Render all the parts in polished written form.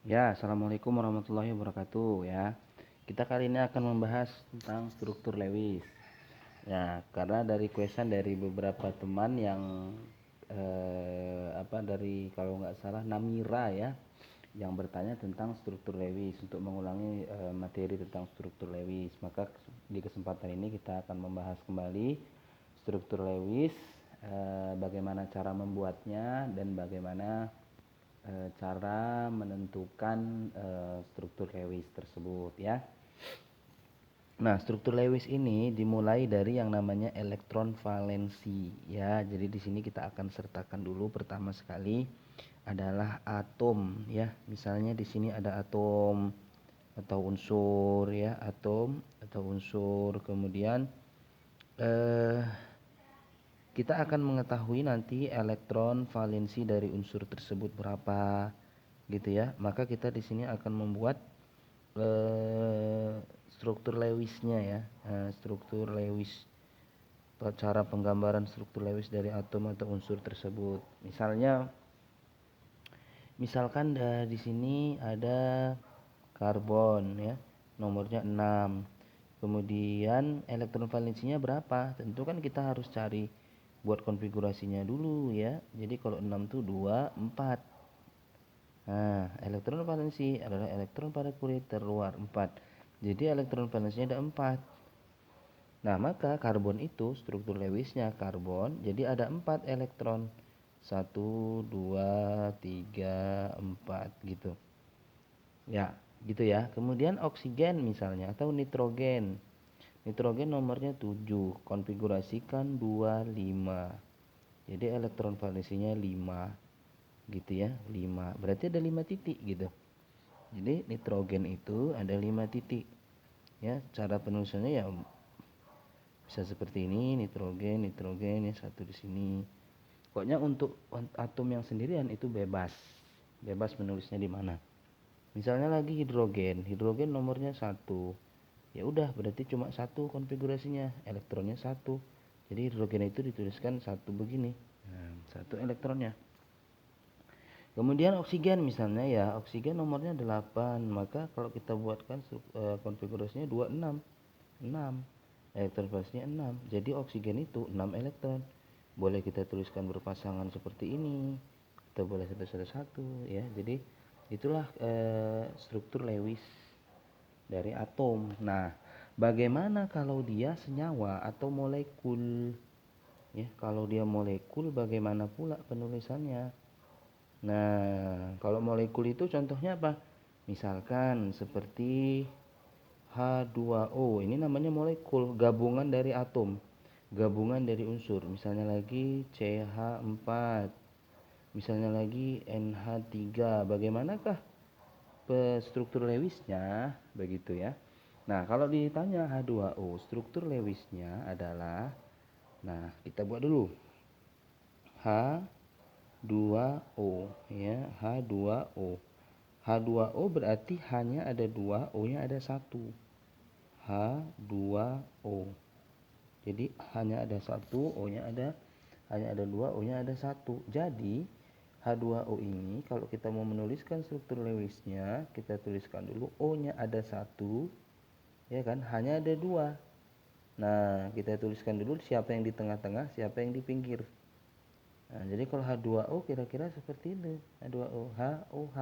Ya, assalamualaikum warahmatullahi wabarakatuh ya. Kita kali ini akan membahas tentang struktur Lewis. Ya, karena dari kuesan dari beberapa teman yang dari kalau nggak salah Namira ya, yang bertanya tentang struktur Lewis untuk mengulangi materi tentang struktur Lewis. Maka di kesempatan ini kita akan membahas kembali struktur Lewis, bagaimana cara membuatnya dan bagaimana cara menentukan struktur Lewis tersebut ya. Nah, struktur Lewis ini dimulai dari yang namanya elektron valensi ya. Jadi di sini kita akan sertakan dulu pertama sekali adalah atom ya. Misalnya di sini ada atom atau unsur ya, atom atau unsur. Kemudian eh kita akan mengetahui nanti elektron valensi dari unsur tersebut berapa gitu ya. Maka kita di sini akan membuat struktur Lewisnya ya. Struktur Lewis, cara penggambaran struktur Lewis dari atom atau unsur tersebut. Misalkan di sini ada karbon ya, nomornya 6. Kemudian elektron valensinya berapa? Tentu kan kita harus cari buat konfigurasinya dulu ya. Jadi kalau 6 itu 2, 4. Nah, elektron valensi adalah elektron pada kulit terluar 4. Jadi elektron valensinya ada 4. Nah, maka karbon itu struktur Lewisnya karbon, jadi ada 4 elektron. 1, 2, 3, 4 gitu. Ya, gitu ya. Kemudian oksigen misalnya atau nitrogen. Nitrogen nomornya 7, konfigurasikan 25. Jadi elektron valensinya 5 gitu ya, 5. Berarti ada 5 titik gitu. Jadi nitrogen itu ada 5 titik. Ya, cara penulisannya ya bisa seperti ini, nitrogen, nitrogen ya, satu di sini. Pokoknya untuk atom yang sendirian itu bebas. Bebas menulisnya di mana. Misalnya lagi hidrogen, hidrogen nomornya 1. Ya udah, berarti cuma satu konfigurasinya, elektronnya 1. Jadi hidrogen itu dituliskan 1 begini. Nah, 1 elektronnya. Kemudian oksigen misalnya ya, oksigen nomornya 8, maka kalau kita buatkan konfigurasinya 26, 6. Elektron valensnya 6. Jadi oksigen itu 6 elektron. Boleh kita tuliskan berpasangan seperti ini, atau boleh satu-satu ya. Jadi itulah struktur Lewis dari atom. Nah, bagaimana kalau dia senyawa atau molekul? Ya, kalau dia molekul bagaimana pula penulisannya? Nah, kalau molekul itu contohnya apa? Misalkan seperti H2O. Ini namanya molekul, gabungan dari atom, gabungan dari unsur. Misalnya lagi CH4, misalnya lagi NH3. Bagaimanakah struktur Lewisnya? Begitu ya. Nah, kalau ditanya H2O, struktur Lewisnya adalah, nah, kita buat dulu. H2O ya, H2O. H2O berarti hanya ada 2, O-nya ada 1. H2O. Jadi hanya ada 1, O-nya ada hanya ada 2, O-nya ada 1. Jadi H2O ini kalau kita mau menuliskan struktur Lewisnya, kita tuliskan dulu O-nya ada 1, ya kan? Hanya ada 2. Nah, kita tuliskan dulu siapa yang di tengah-tengah, siapa yang di pinggir. Nah, jadi kalau H2O kira-kira seperti itu. H2O, HOH.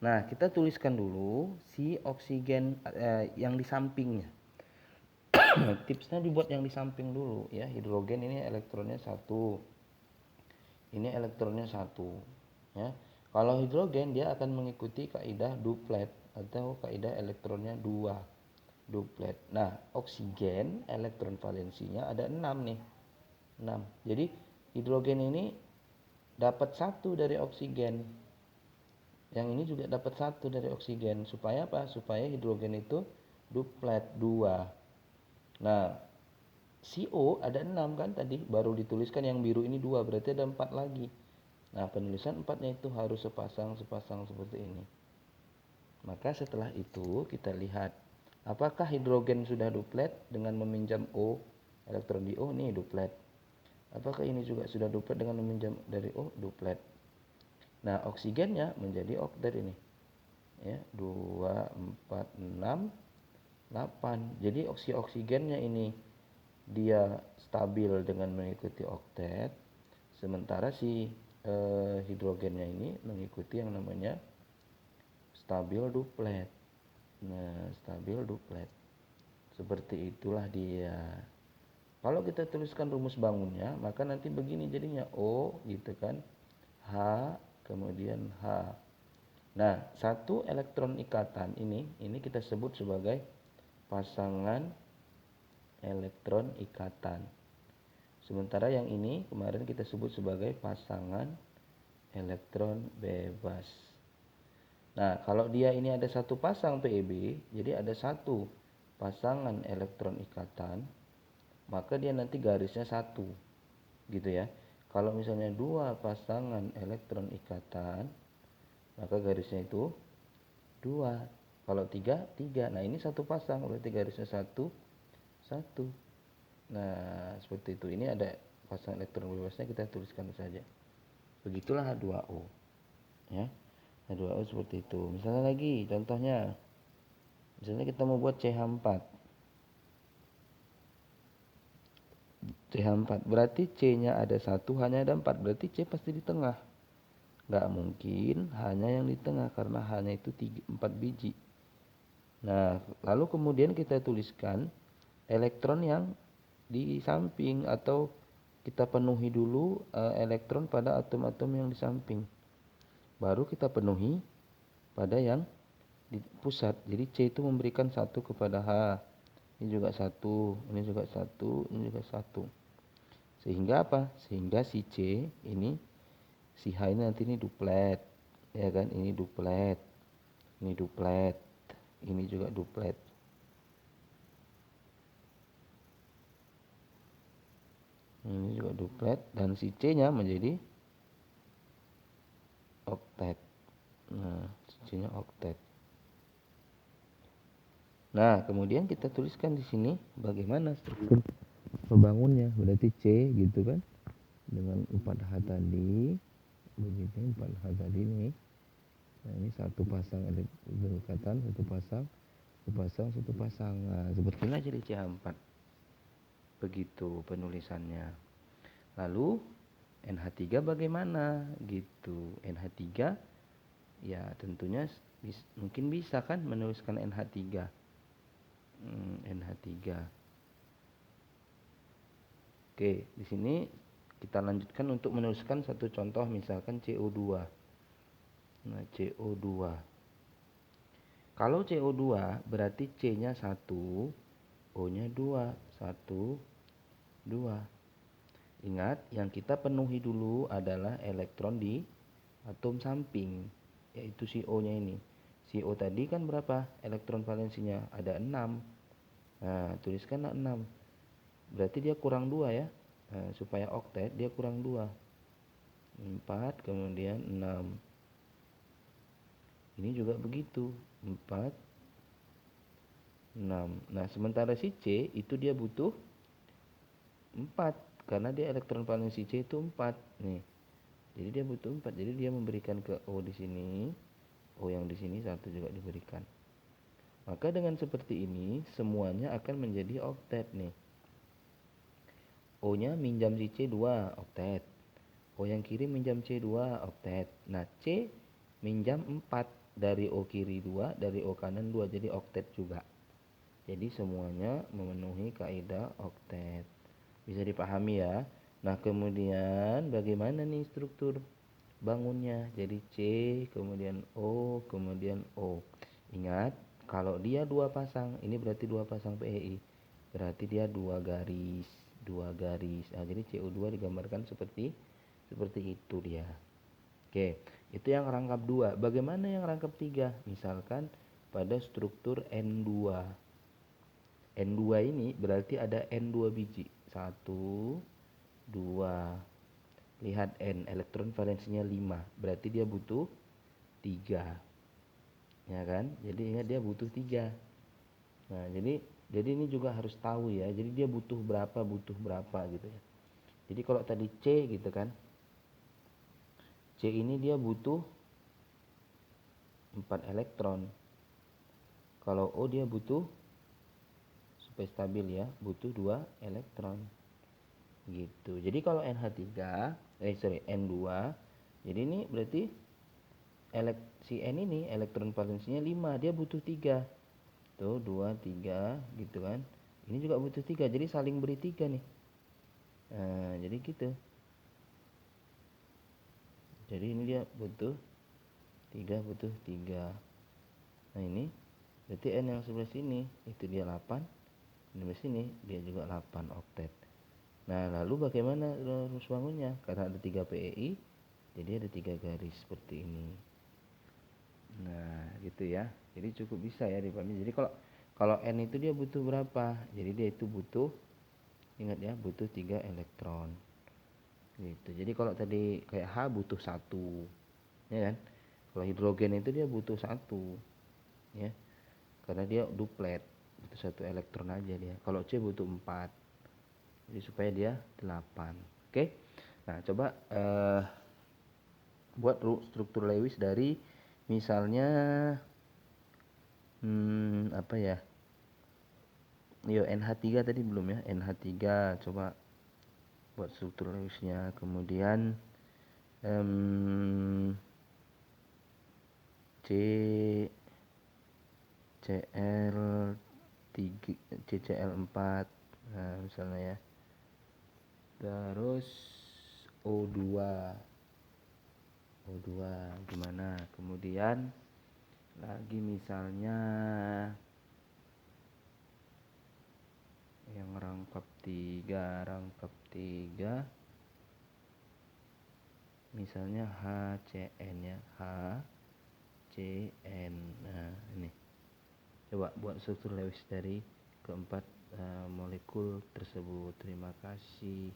Nah, kita tuliskan dulu si oksigen yang di sampingnya. Tipsnya dibuat yang di samping dulu ya. Hidrogen ini elektronnya 1. Ini elektronnya 1 ya. Kalau hidrogen dia akan mengikuti kaidah duplet atau kaidah elektronnya 2. Duplet. Nah, oksigen elektron valensinya ada 6 nih. 6. Jadi hidrogen ini dapat 1 dari oksigen. Yang ini juga dapat 1 dari oksigen. Supaya apa? Supaya hidrogen itu duplet 2. Nah, CO ada 6 kan tadi, baru dituliskan yang biru ini 2, berarti ada 4 lagi. Nah, penulisan 4-nya itu harus sepasang seperti ini. Maka setelah itu kita lihat apakah hidrogen sudah duplet dengan meminjam O, elektron di O nih duplet. Apakah ini juga sudah duplet dengan meminjam dari O, duplet. Nah, oksigennya menjadi oktet ini. ya, 2, 4, 6, 8. Jadi oksigennya ini dia stabil dengan mengikuti oktet, sementara si hidrogennya ini mengikuti yang namanya stabil duplet. Nah, stabil duplet. Seperti itulah dia. Kalau kita tuliskan rumus bangunnya, maka nanti begini jadinya O gitu kan. H, kemudian H. Nah, satu elektron ikatan ini kita sebut sebagai pasangan elektron ikatan. Sementara yang ini kemarin kita sebut sebagai pasangan elektron bebas. Nah, kalau dia ini ada satu pasang PeB, jadi ada satu pasangan elektron ikatan, maka dia nanti garisnya satu, gitu ya. Kalau misalnya dua pasangan elektron ikatan, maka garisnya itu dua. Kalau tiga, tiga. Nah, ini satu pasang, berarti garisnya satu, satu. Nah, seperti itu. Ini ada pasang elektron bebasnya, kita tuliskan saja. Begitulah H2O. Ya. H2O seperti itu. Misalnya lagi, contohnya. Misalnya kita mau buat CH4. CH4 berarti C-nya ada satu, hanya ada 4. Berarti C pasti di tengah. Nggak mungkin hanya yang di tengah karena hanya itu 4 biji. Nah, lalu kemudian kita tuliskan elektron yang di samping atau kita penuhi dulu elektron pada atom-atom yang di samping. Baru kita penuhi pada yang di pusat. Jadi C itu memberikan satu kepada H. Ini juga satu, ini juga satu, ini juga satu. Sehingga apa? Sehingga si C ini, si H ini nanti ini duplet. Ya kan? Ini duplet. Ini duplet. Ini juga duplet. Ini juga duplet. Dan si C-nya menjadi oktet. Nah, si C-nya oktet. Nah, kemudian kita tuliskan di sini bagaimana struktur pembangunnya. Berarti C gitu kan. Dengan 4H tadi. Begitu 4H tadi nih. Nah, ini satu pasang ikatan, satu pasang, satu pasang, satu pasang. Nah, sebetulnya jadi CH4. Begitu penulisannya. Lalu NH3 bagaimana gitu. NH3 ya tentunya mungkin bisa kan menuliskan NH3. NH3. Oke, di sini kita lanjutkan untuk menuliskan satu contoh, misalkan CO2. Nah, CO2. Kalau CO2 berarti C-nya 1, O-nya 2. 1, 2. Ingat, yang kita penuhi dulu adalah elektron di atom samping, yaitu si O-nya ini. Si O tadi kan berapa elektron valensinya? Ada 6. Nah, tuliskanlah 6. Berarti dia kurang 2 ya. Nah, supaya oktet dia kurang 2. 4, kemudian 6. Ini juga begitu. 4, 6. Nah, sementara si C itu dia butuh 4. Karena dia elektron valensi C itu 4. Nih. Jadi dia butuh 4. Jadi dia memberikan ke O di sini. O yang di sini 1 juga diberikan. Maka dengan seperti ini semuanya akan menjadi oktet nih. O-nya minjam si C 2, oktet. O yang kiri minjam C 2, oktet. Nah, C minjam 4 dari O kiri 2, dari O kanan 2, jadi oktet juga. Jadi semuanya memenuhi kaidah oktet. Bisa dipahami ya. Nah, kemudian bagaimana nih struktur bangunnya? Jadi C, kemudian O, kemudian O. Ingat, kalau dia dua pasang, ini berarti dua pasang PEI. Berarti dia dua garis, dua garis. Nah, jadi CO2 digambarkan seperti itu dia. Oke, itu yang rangkap 2. Bagaimana yang rangkap 3? Misalkan pada struktur N2. N2 ini berarti ada N2 biji. 1, 2. Lihat N, elektron valensinya 5. Berarti dia butuh 3. Ya kan? Jadi ingat dia butuh 3. Nah, jadi ini juga harus tahu ya. Jadi dia butuh berapa gitu ya. Jadi kalau tadi C gitu kan. C ini dia butuh 4 elektron. Kalau O dia butuh, supaya stabil ya, butuh 2 elektron. Gitu. Jadi kalau N2, jadi ini berarti si N ini elektron valensinya 5, dia butuh 3. Tuh 2, 3 gitu kan. Ini juga butuh 3, jadi saling beri 3 nih. Nah, jadi gitu. Jadi ini dia butuh 3, butuh 3. Nah ini berarti N yang sebelah sini itu dia 8, di sebelah sini dia juga 8 oktet. Nah lalu bagaimana rumus bangunnya? Karena ada 3 PEI, jadi ada 3 garis seperti ini. Nah gitu ya, jadi cukup bisa ya dipahami. Jadi kalau N itu dia butuh berapa? Jadi dia itu butuh, ingat ya, butuh 3 elektron gitu. Jadi kalau tadi kayak H butuh 1, ya kan? Kalau hidrogen itu dia butuh 1, ya, karena dia duplet, butuh 1 elektron aja dia. Kalau C butuh 4, jadi supaya dia 8. Oke. Nah coba buat struktur Lewis dari misalnya apa ya, yo NH3 tadi belum ya, NH3 coba buat struktur Lewisnya. Kemudian CCl4, nah misalnya ya, terus O2 gimana, kemudian lagi misalnya yang rangkap 3 misalnya HCN ya, HCN. Nah ini coba buat struktur Lewis dari keempat molekul tersebut. Terima kasih.